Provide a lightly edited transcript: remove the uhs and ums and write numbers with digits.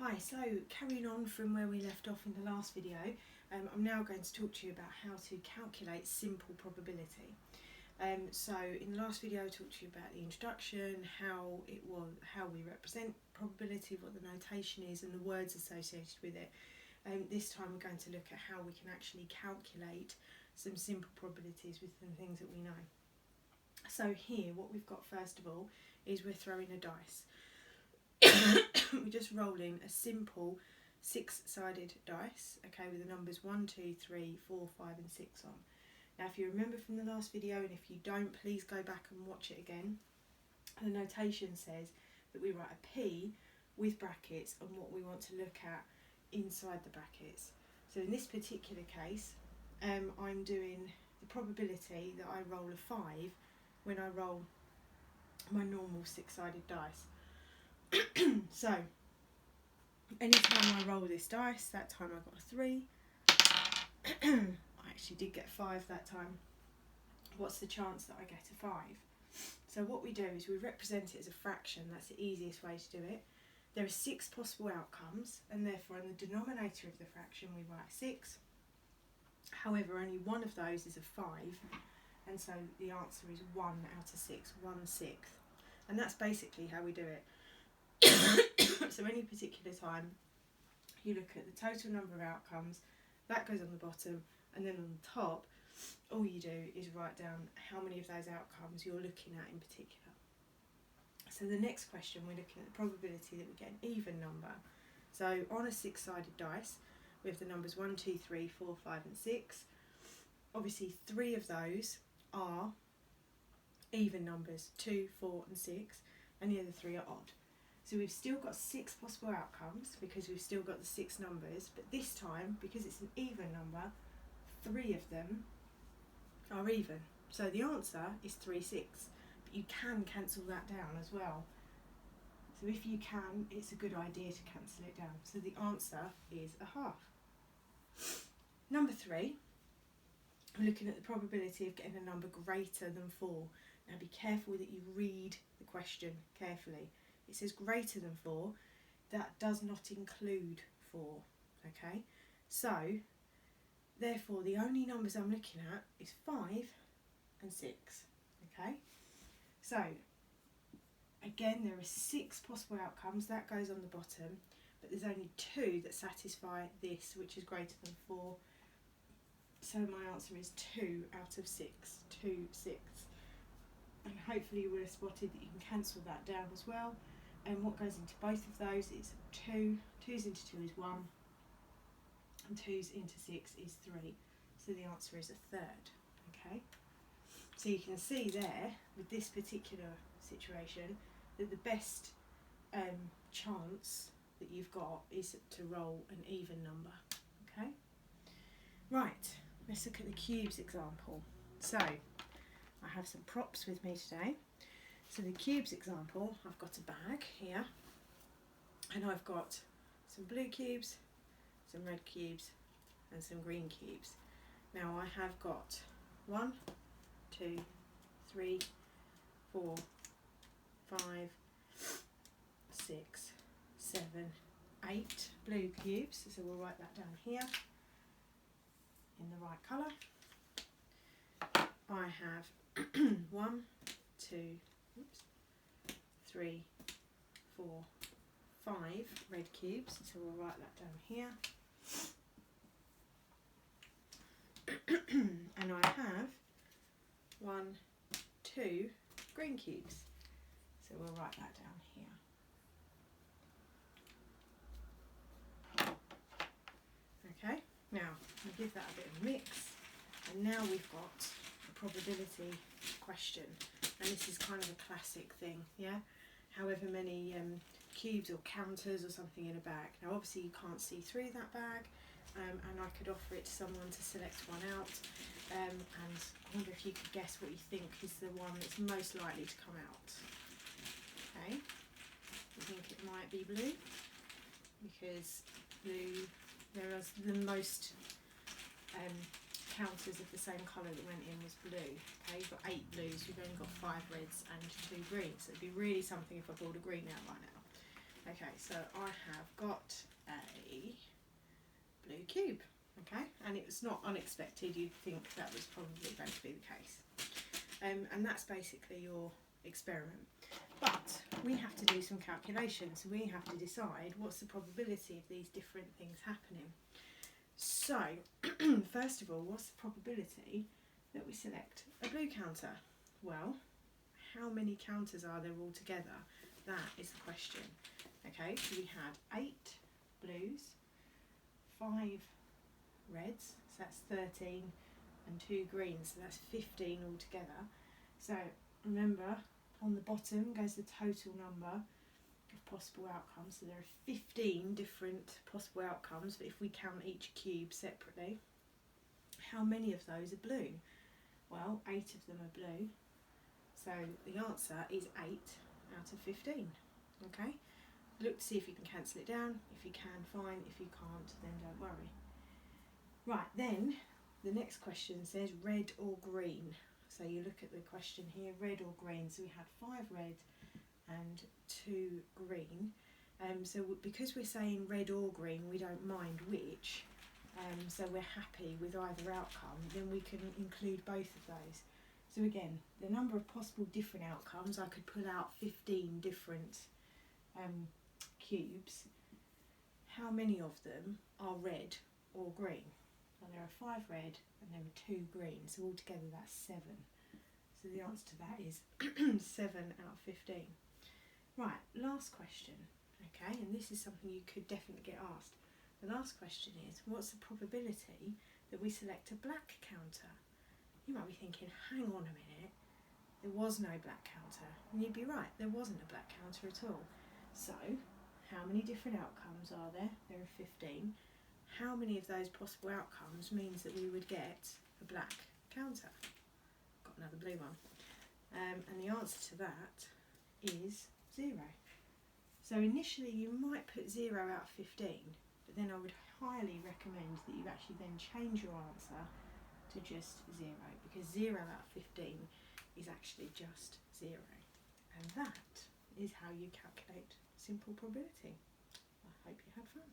Hi, so carrying on from where we left off in the last video, I'm now going to talk to you about how to calculate simple probability. So in the last video I talked to you about the introduction, how we represent probability, what the notation is and the words associated with it. This time we're going to look at how we can actually calculate some simple probabilities with some things that we know. So here what we've got first of all is we're throwing a dice. We're just rolling a simple six-sided dice, okay, with the numbers 1, 2, 3, 4, 5 and 6 on. Now if you remember from the last video, and if you don't, please go back and watch it again. The notation says that we write a P with brackets and what we want to look at inside the brackets. So in this particular case, I'm doing the probability that I roll a 5 when I roll my normal six-sided dice. So anytime I roll this dice, that time I got a 3. I actually did get 5 that time. What's the chance that I get a 5? So what we do is we represent it as a fraction. That's the easiest way to do it. There are 6 possible outcomes, and therefore in the denominator of the fraction we write 6. However, only one of those is a 5, and so the answer is 1 out of 6, 1/6. And that's basically how we do it. So any particular time you look at the total number of outcomes, that goes on the bottom, and then on the top all you do is write down how many of those outcomes you're looking at in particular. So the next question, we're looking at the probability that we get an even number. So on a six-sided dice we have the numbers 1, 2, 3, 4, 5 and 6. Obviously 3 of those are even numbers, 2, 4 and 6, and the other 3 are odd. So we've still got 6 possible outcomes because we've still got the 6 numbers, but this time, because it's an even number, 3 of them are even. So the answer is 3, 6, but you can cancel that down as well. So if you can, it's a good idea to cancel it down. So the answer is a half. Number 3, I'm looking at the probability of getting a number greater than 4. Now be careful that you read the question carefully. It says greater than 4, that does not include 4, okay? So, therefore the only numbers I'm looking at is 5 and 6, okay? So, again there are 6 possible outcomes, that goes on the bottom, but there's only 2 that satisfy this, which is greater than 4. So my answer is 2 out of 6, 2, 6. And hopefully you would have spotted that you can cancel that down as well. And what goes into both of those is 2, 2's into 2 is 1, and 2's into 6 is 3. So the answer is a third, okay? So you can see there, with this particular situation, that the best chance that you've got is to roll an even number, okay? Right, let's look at the cubes example. So, I have some props with me today. So the cubes example, I've got a bag here, and I've got some blue cubes, some red cubes and some green cubes. Now I have got 1, 2, 3, 4, 5, 6, 7, 8 blue cubes, so we'll write that down here in the right colour. I have 1, 2, 3, 4, 5 red cubes, so we'll write that down here. And I have 1, 2 green cubes, so we'll write that down here. Okay, now we'll give that a bit of a mix, and now we've got a probability question. And this is kind of a classic thing, yeah? However many cubes or counters or something in a bag. Now obviously you can't see through that bag, and I could offer it to someone to select one out, and I wonder if you could guess what you think is the one that's most likely to come out. Okay, I think it might be blue, because blue, there is the most counters of the same colour that went in was blue. Okay, you've got 8 blues, you've only got 5 reds and 2 greens. So it'd be really something if I pulled a green out right now. Okay, so I have got a cube. Okay, and it was not unexpected. You'd think that was probably going to be the case. And that's basically your experiment. But we have to do some calculations. We have to decide what's the probability of these different things happening. So, first of all, what's the probability that we select a blue counter? Well, how many counters are there altogether? That is the question. Okay, so we had 8 blues, 5 reds, so that's 13, and 2 greens, so that's 15 altogether. So remember, on the bottom goes the total number of possible outcomes. So there are 15 different possible outcomes, but if we count each cube separately, how many of those are blue? Well, 8 of them are blue, so the answer is 8 out of 15. Okay, look to see if you can cancel it down. If you can, fine. If you can't, then don't worry. Right, then the next question says red or green. So you look at the question here, red or green. So we had 5 red and 2 green. So because we're saying red or green, we don't mind which. So we're happy with either outcome, then we can include both of those. So again, the number of possible different outcomes, I could pull out 15 different cubes. How many of them are red or green? Well, there are 5 red and there are 2 green, so altogether that's 7. So the answer to that is 7 out of 15. Right, last question. Okay, and this is something you could definitely get asked. The last question is, what's the probability that we select a black counter? You might be thinking, hang on a minute, there was no black counter. And you'd be right, there wasn't a black counter at all. So, how many different outcomes are there? There are 15. How many of those possible outcomes means that we would get a black counter? Got another blue one. And the answer to that is 0. So initially you might put 0 out of 15, but then I would highly recommend that you actually then change your answer to just 0, because 0 out of 15 is actually just 0. And that is how you calculate simple probability. I hope you had fun.